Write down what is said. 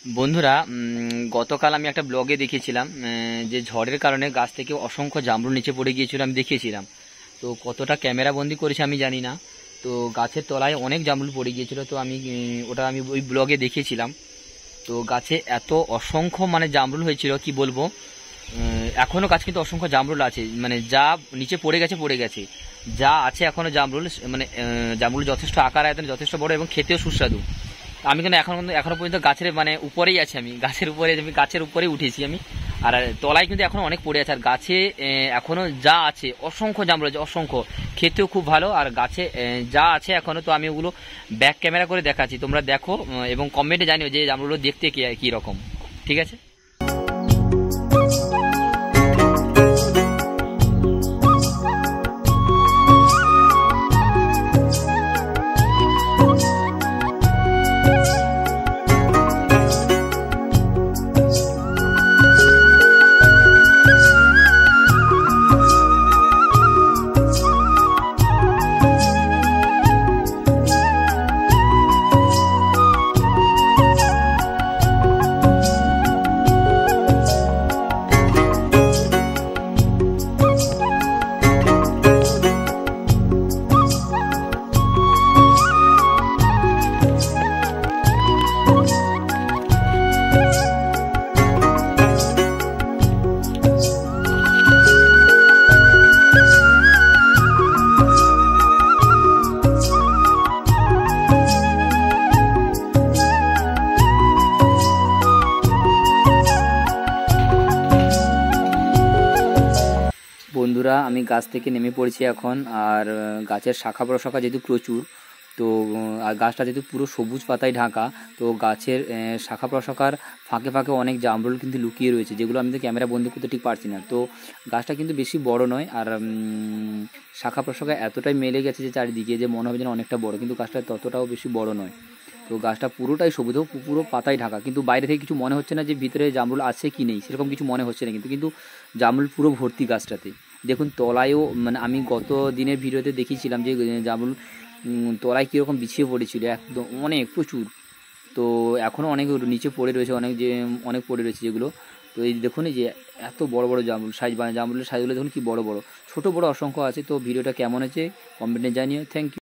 বন্ধুরা, গতকাল আমি একটা ব্লগে দেখেছিলাম যে ঝড়ের কারণে গাছ থেকে অসংখ্য জামরুল নিচে পড়ে গিয়েছিল। আমি দেখিয়েছিলাম, তো কতটা ক্যামেরা বন্দি করেছে আমি জানি না। তো গাছের তলায় অনেক জামরুল পড়ে গিয়েছিল, তো ওটা আমি ওই ব্লগে দেখিয়েছিলাম। তো গাছে এত অসংখ্য মানে জামরুল হয়েছিল কি বলবো। এখনো গাছ কিন্তু অসংখ্য জামরুল আছে, মানে যা নিচে পড়ে গেছে পড়ে গেছে, যা আছে এখনো জামরুল, মানে জামরুল যথেষ্ট আকার আয়তন যথেষ্ট বড় এবং খেতেও সুস্বাদু। আমি কিন্তু এখনো পর্যন্ত গাছের মানে উপরেই আছি, আমি গাছের উপরেই উঠেছি আমি। আর তলায় কিন্তু এখনো অনেক পড়ে আছে, আর গাছে এখনো যা আছে অসংখ্য জামরুল আছে, অসংখ্য, খেতেও খুব ভালো। আর গাছে যা আছে এখনো, তো আমি ওগুলো ব্যাক ক্যামেরা করে দেখাচ্ছি, তোমরা দেখো এবং কমেন্টে জানিও যে জামরুলগুলো দেখতে কি রকম। ঠিক আছে। বন্ধুরা, আমি গাছ থেকে নেমে পড়েছি এখন। আর গাছের শাখা প্রশাখা যেহেতু প্রচুর, তো আর গাছটা যেহেতু পুরো সবুজ পাতায় ঢাকা, তো গাছের শাখা প্রশাখার ফাঁকে ফাঁকে অনেক জামরুল কিন্তু লুকিয়ে রয়েছে, যেগুলো আমি তো ক্যামেরা বন্দি করতে ঠিক পারছি না। তো গাছটা কিন্তু বেশি বড় নয়, আর শাখা প্রশাখা এতটাই মেলে গেছে যে চারিদিকে, যে মনে হবে যেন অনেকটা বড়, কিন্তু গাছটা ততটাও বেশি বড় নয়। তো গাছটা পুরোটাই সবুজ, পুরো পাতায় ঢাকা, কিন্তু বাইরে থেকে কিছু মনে হচ্ছে না যে ভিতরে জামরুল আছে কি নেই, সেরকম কিছু মনে হচ্ছে না। কিন্তু কিন্তু জামরুল পুরো ভর্তি গাছটাতে। দেখুন তলায়ও, মানে আমি গত দিনের ভিডিওতে দেখিয়েছিলাম যে জামরুল তলায় কীরকম বিছিয়ে পড়েছিল, একদম অনেক প্রচুর। তো এখনও অনেক নিচে পড়ে রয়েছে, অনেক পড়ে রয়েছে যেগুলো। তো এই দেখুন, এই যে এত বড় বড় জামরুল সাইজ, মানে জামরুলের সাইজগুলো দেখুন কি বড় বড়, ছোট বড় অসংখ্য আছে। তো ভিডিওটা কেমন হয়েছে কমেন্টে জানিও। Thank you.